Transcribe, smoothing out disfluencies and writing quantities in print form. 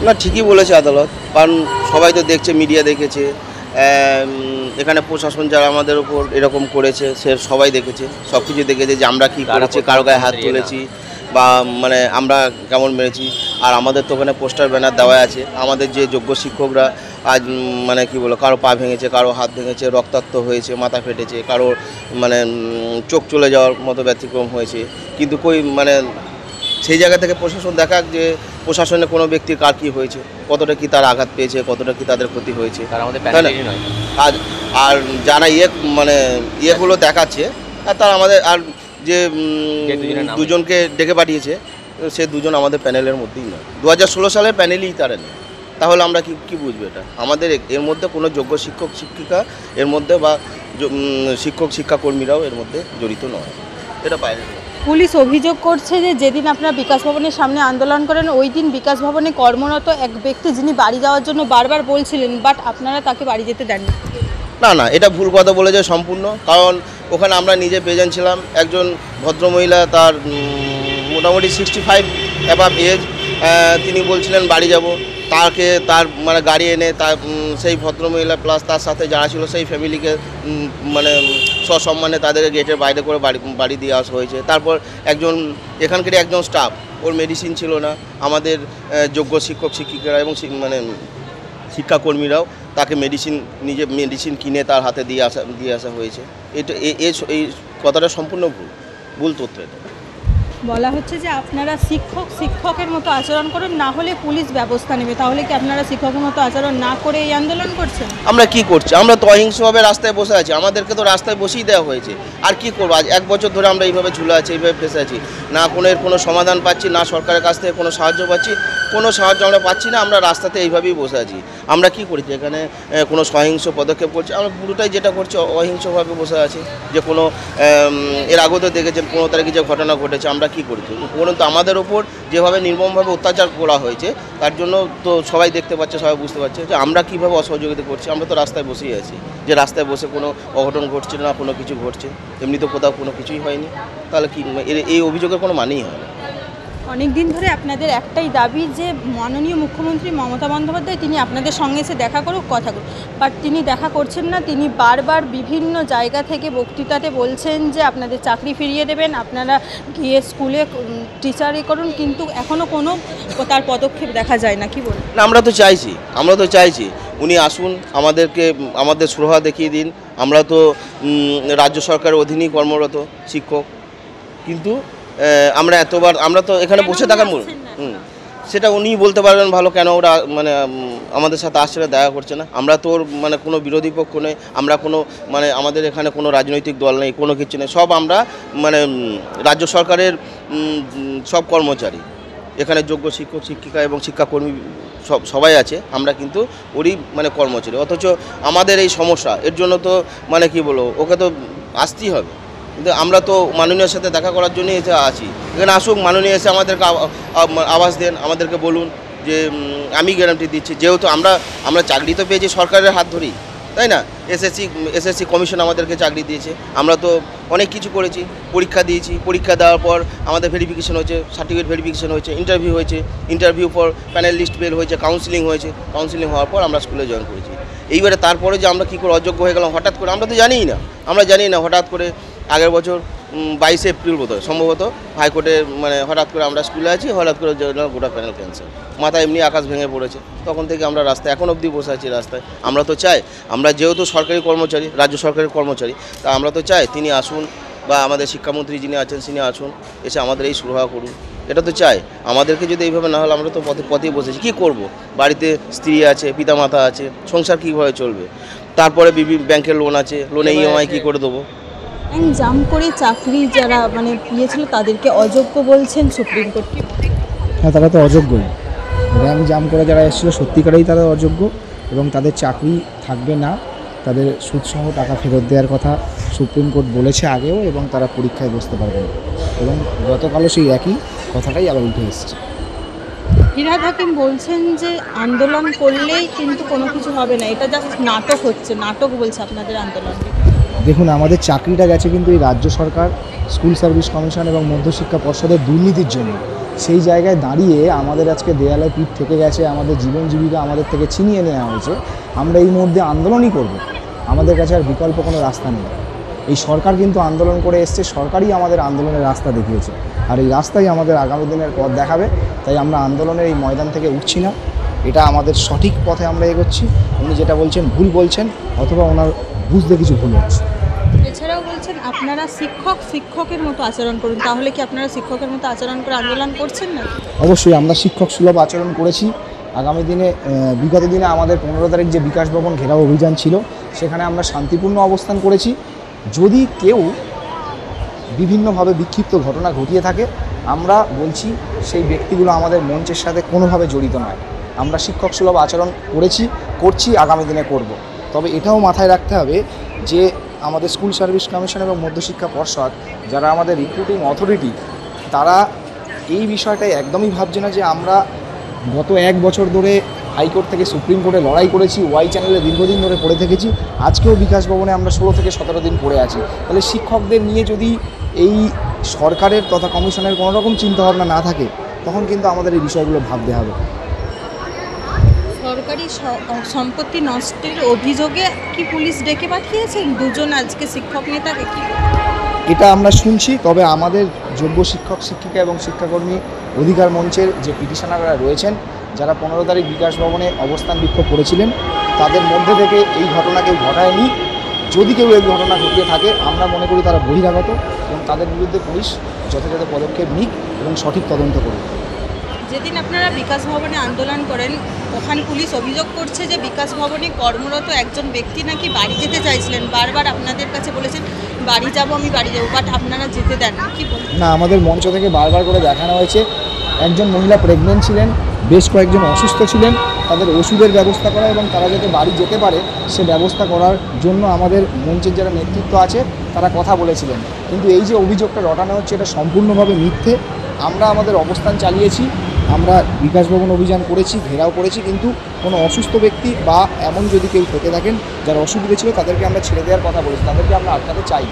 না, ঠিকই বলেছে আদালত, কারণ সবাই তো দেখছে, মিডিয়া দেখেছে, এখানে প্রশাসন যারা আমাদের উপর এরকম করেছে সে সবাই দেখেছে, সব কিছু দেখেছে যে আমরা কী করেছি, কারো গায়ে হাত তুলেছি বা মানে আমরা কেমন মেরেছি। আর আমাদের তো ওখানে পোস্টার ব্যানার দেওয়া আছে, আমাদের যে যোগ্য শিক্ষকরা আজ মানে কি বলো, কারো পা ভেঙেছে, কারো হাত ভেঙেছে, রক্তাক্ত হয়েছে, মাথা ফেটেছে, কারো মানে চোখ চলে যাওয়ার মতো ব্যতিক্রম হয়েছে, কিন্তু কই মানে সেই জায়গা থেকে প্রশাসন দেখাক যে প্রশাসনে কোনো ব্যক্তির কার কী হয়েছে, কতটা কি তার আঘাত পেয়েছে, কতটা কি তাদের ক্ষতি হয়েছে। আর আর যারা মানে ইয়েগুলো দেখাচ্ছে, আর তার আমাদের আর যে দুজনকে ডেকে পাঠিয়েছে, সে দুজন আমাদের প্যানেলের মধ্যেই নয়, 2016 সালের প্যানেলই তারা নেই। তাহলে আমরা কি বুঝবো এটা? আমাদের এর মধ্যে কোনো যোগ্য শিক্ষক শিক্ষিকা এর মধ্যে বা শিক্ষক শিক্ষাকর্মীরাও এর মধ্যে জড়িত নয়, এটা বাইরে। পুলিশ অভিযোগ করছে যে যেদিন আপনারা বিকাশ ভবনের সামনে আন্দোলন করেন ওই দিন বিকাশ ভবনে কর্মরত এক ব্যক্তি যিনি বাড়ি যাওয়ার জন্য বারবার বলছিলেন, বাট আপনারা তাকে বাড়ি যেতে দেননি। না, এটা ভুল কথা বলে যায় সম্পূর্ণ, কারণ ওখানে আমরা নিজে প্রেজেন্ট ছিলাম। একজন ভদ্রমহিলা, তার মোটামুটি 65 অ্যাবাভ এজ, তিনি বলছিলেন বাড়ি যাব, তার মানে গাড়ি এনে তার সেই ভদ্রমহিলা প্লাস তার সাথে যারা ছিল সেই ফ্যামিলিকে মানে সসম্মানে তাদেরকে গেটের বাইরে করে বাড়ি দিয়ে আসা হয়েছে। তারপর এখানকারই একজন স্টাফ, ওর মেডিসিন ছিল না, আমাদের যোগ্য শিক্ষক শিক্ষিকারা এবং মানে শিক্ষাকর্মীরাও তাকে মেডিসিন কিনে তার হাতে দিয়ে আসা হয়েছে। এই কথাটা সম্পূর্ণ ভুল তথ্য। এটা বলা হচ্ছে যে আপনারা শিক্ষকের মতো আচরণ করুন, না হলে পুলিশ ব্যবস্থা নেবে। তাহলে কি আপনারা শিক্ষকের মতো আচরণ না করে এই আন্দোলন করছেন? আমরা কি করছি? আমরা তো অহিংসভাবে রাস্তায় বসে আছি, আমাদেরকে তো রাস্তায় বসেই দেওয়া হয়েছে। আর কি করবো? আজ 1 বছর ধরে আমরা এইভাবে ঝুলে আছি, এইভাবে ফেসে আছি, না কোনো সমাধান পাচ্ছি, না সরকারের কাছ থেকে কোনো সাহায্য পাচ্ছি, কোনো সাহায্য আমরা পাচ্ছি না। আমরা রাস্তাতে এইভাবেই বসে আছি। আমরা কি করেছি? এখানে কোনো সহিংস পদক্ষেপ করছি? আমরা পুরোটাই যেটা করছি অহিংসভাবে বসে আছি। যে কোনো এর আগেও তো দেখেছেন 15 তারিখে যে ঘটনা ঘটেছে, আমরা কি করেছি? উপরন্তু আমাদের ওপর যেভাবে নির্মমভাবে অত্যাচার করা হয়েছে, তার জন্য তো সবাই দেখতে পাচ্ছে, সবাই বুঝতে পারছে যে আমরা কীভাবে অসহযোগিতা করছি। আমরা তো রাস্তায় বসেই আছি, যে রাস্তায় বসে কোনো অঘটন ঘটছে না, কোনো কিছু ঘটছে, এমনি তো কোথাও কোনো কিছুই হয়নি। তাহলে কি এই অভিযোগের কোনো মানেই হয় না। অনেক দিন ধরে আপনাদের একটাই দাবি যে মাননীয় মুখ্যমন্ত্রী মমতা বন্দ্যোপাধ্যায় তিনি আপনাদের সঙ্গে এসে দেখা করুক, কথা করুক, বাট তিনি দেখা করছেন না। তিনি বারবার বিভিন্ন জায়গা থেকে বক্তৃতাতে বলছেন যে আপনাদের চাকরি ফিরিয়ে দেবেন, আপনারা গিয়ে স্কুলে টিচারই করুন, কিন্তু এখনও কোনো তার পদক্ষেপ দেখা যায় না। কি বলুন? না, আমরা তো চাইছি উনি আসুন, আমাদের সুরাহা দেখিয়ে দিন। আমরা তো রাজ্য সরকারের অধীনেই কর্মরত শিক্ষক, কিন্তু আমরা তো এখানে বসে থাকার সেটা উনিই বলতে পারবেন ভালো, কেন ওরা মানে আমাদের সাথে আসছে না, দেখা করছে না। আমরা তো মানে কোনো বিরোধী পক্ষ নেই, আমরা কোনো মানে আমাদের এখানে কোনো রাজনৈতিক দল নেই, কোনো কিছু নেই। সব আমরা মানে রাজ্য সরকারের সব কর্মচারী, এখানে যোগ্য শিক্ষক শিক্ষিকা এবং শিক্ষাকর্মী সবাই আছে। আমরা কিন্তু ওরই মানে কর্মচারী, অথচ আমাদের এই সমস্যা, এর জন্য তো মানে কি বলবো, ওকে তো আসতেই হবে। কিন্তু আমরা তো মাননীয়ের সাথে দেখা করার জন্যই এসে আছি। এখানে আসুক, মাননীয় এসে আমাদেরকে আভাস দেন, আমাদেরকে বলুন যে আমি গ্যারান্টি দিচ্ছি, যেহেতু আমরা চাকরি তো পেয়েছি সরকারের হাত ধরেই, তাই না? এসএসসি কমিশন আমাদেরকে চাকরি দিয়েছে, আমরা তো অনেক কিছু করেছি, পরীক্ষা দিয়েছি, পরীক্ষা দেওয়ার পর আমাদের ভেরিফিকেশন হয়েছে, সার্টিফিকেট ভেরিফিকেশন হয়েছে, ইন্টারভিউ পর প্যানেল লিস্ট বের হয়েছে, কাউন্সিলিং হয়েছে, কাউন্সিলিং হওয়ার পর আমরা স্কুলে জয়েন করেছি। এইবারে তারপরে যে আমরা কী করে অযোগ্য হয়ে গেলাম হঠাৎ করে, আমরা তো জানিই না। হঠাৎ করে আগের বছর 22 এপ্রিল বোধহয় সম্ভবত হাইকোর্টে মানে হঠাৎ করে আমরা স্কুলে আছি, হঠাৎ করে গোটা প্যানেল ক্যান্সেল, মাথা এমনি আকাশ ভেঙে পড়েছে। তখন থেকে আমরা রাস্তায় এখন অবধি বসে আছি রাস্তায়। আমরা তো চাই, আমরা যেহেতু সরকারি কর্মচারী, রাজ্য সরকারের কর্মচারী, তা আমরা তো চাই তিনি আসুন, বা আমাদের শিক্ষামন্ত্রী যিনি আছেন তিনি আসুন, এসে আমাদের এই সুরাহা করুন। এটা তো চাই। আমাদেরকে যদি এইভাবে না হলে, আমরা তো পথেই বসেছি, কী করব? বাড়িতে স্ত্রী আছে, পিতামাতা আছে, সংসার কীভাবে চলবে? তারপরে ব্যাংকের লোন আছে, লোনে ইএমআই কী করে দেবো? জাম করে চাকরি যারা মানে পেয়েছিল তাদেরকে অযোগ্য বলছেন সুপ্রিম কোর্ট। হ্যাঁ, তারা তো অযোগ্যই। র্যাঙ্ক জাম করে যারা এসেছিলো সত্যিকারেই তারা অযোগ্য, এবং তাদের চাকরি থাকবে না, তাদের সুদসহ টাকা ফেরত দেওয়ার কথা সুপ্রিম কোর্ট বলেছে আগেও, এবং তারা পরীক্ষায় বসতে পারবে না। এবং গতকালও সেই একই কথাটাই আবার উঠে এসেছে। ফিরহাদ হাকিম বলছেন যে আন্দোলন করলেই কিন্তু কোনো কিছু হবে না, এটা জাস্ট নাটক হচ্ছে, নাটক বলছে আপনাদের আন্দোলনকে। দেখুন, আমাদের চাকরিটা গেছে কিন্তু এই রাজ্য সরকার, স্কুল সার্ভিস কমিশন এবং মধ্যশিক্ষা পর্ষদের দুর্নীতির জন্য। সেই জায়গায় দাঁড়িয়ে আমাদের আজকে দেয়ালে পিঠ থেকে গেছে, আমাদের জীবন জীবিকা আমাদের থেকে ছিনিয়ে নেওয়া হয়েছে। আমরা এই মুহূর্তে আন্দোলনই করব, আমাদের কাছে আর বিকল্প কোনো রাস্তা নেই। এই সরকার কিন্তু আন্দোলন করে এসছে, সরকারই আমাদের আন্দোলনের রাস্তা দেখিয়েছে, আর এই রাস্তাই আমাদের আগামী দিনের পথ দেখাবে। তাই আমরা আন্দোলনের এই ময়দান থেকে উঠছি না, এটা আমাদের সঠিক পথে আমরা এগোচ্ছি। উনি যেটা বলছেন ভুল বলছেন, অথবা ওনার বুঝতে কিছু ভুল হচ্ছে। এছাড়াও বলছেন আপনারা শিক্ষকের মতো আচরণ করুন, তাহলে কি আপনারা শিক্ষকের মতো আচরণ করে আন্দোলন করছেন না? অবশ্যই আমরা শিক্ষক সুলভ আচরণ করেছি। আগামী দিনে বিগত দিনে আমাদের 15 তারিখ যে বিকাশ ভবন ঘেরাও অভিযান ছিল, সেখানে আমরা শান্তিপূর্ণ অবস্থান করেছি। যদি কেউ বিভিন্নভাবে বিক্ষিপ্ত ঘটনা ঘটিয়ে থাকে, আমরা বলছি সেই ব্যক্তিগুলো আমাদের মঞ্চের সাথে কোনোভাবে জড়িত নয়। আমরা শিক্ষক সুলভ আচরণ করছি, আগামী দিনে করব। তবে এটাও মাথায় রাখতে হবে যে আমাদের স্কুল সার্ভিস কমিশন এবং মধ্যশিক্ষা পর্ষদ, যারা আমাদের রিক্রুটিং অথরিটি, তারা এই বিষয়টাই একদমই ভাবছে না যে আমরা গত 1 বছর ধরে হাইকোর্ট থেকে সুপ্রিম কোর্টে লড়াই করেছি, ওয়াই চ্যানেলে দীর্ঘদিন ধরে পড়ে থেকেছি, আজকেও বিকাশ ভবনে আমরা 16 থেকে 17 দিন পড়ে আছি। তাহলে শিক্ষকদের নিয়ে যদি এই সরকারের তথা কমিশনের কোনো রকম চিন্তাভাবনা না থাকে, তখন কিন্তু আমাদের এই বিষয়গুলো ভাবতে হবে। সরকারি সম্পত্তি নষ্টের অভিযোগে কি পুলিশ ডেকে পাঠিয়েছেন দুজন আজকে শিক্ষক নেতাকে? কি এটা আমরা শুনছি, তবে আমাদের যোগ্য শিক্ষক শিক্ষিকা এবং শিক্ষাকর্মী অধিকার মঞ্চের যে পিটিশনাররা রয়েছেন, যারা 15 তারিখ বিকাশ ভবনে অবস্থান বিক্ষোভ করেছিলেন, তাদের মধ্যে থেকে এই ঘটনা কেউ ঘটায়নি। যদি কেউ এই ঘটনা ঘটিয়ে থাকে, আমরা মনে করি তারা বহিরাগত, এবং তাদের বিরুদ্ধে পুলিশ যথাযথ পদক্ষেপ নিক এবং সঠিক তদন্ত করুক। যেদিন আপনারা বিকাশ ভবনে আন্দোলন করেন, ওখানে পুলিশ অভিযোগ করছে যে বিকাশ ভবনে কর্মরত একজন ব্যক্তি নাকি বাড়ি যেতে চাইছিলেন, বারবার আপনাদের কাছে বলেছেন বাড়ি যাব, বাট আপনারা যেতে দেন না। কি বলবেন? না, আমাদের মঞ্চ থেকে বারবার করে দেখানো হয়েছে একজন মহিলা প্রেগনেন্ট ছিলেন, বেশ কয়েকজন অসুস্থ ছিলেন, তাদের ওষুধের ব্যবস্থা করা এবং তারা যাতে বাড়ি যেতে পারে সে ব্যবস্থা করার জন্য আমাদের মঞ্চের যারা নেতৃত্ব আছে তারা কথা বলেছিলেন। কিন্তু এই যে অভিযোগটা রটানো হচ্ছে, এটা সম্পূর্ণভাবে মিথ্যে। আমরা আমাদের অবস্থান চালিয়েছি, আমরা বিকাশ ভবন অভিযান করেছি, ঘেরাও করেছি, কিন্তু কোনো অসুস্থ ব্যক্তি বা এমন যদি কেউ থেকে থাকেন যারা অসুবিধে ছিল, তাদেরকে আমরা ছেড়ে দেওয়ার কথা বলেছি, তাদেরকে আমরা আটকাতে চাই।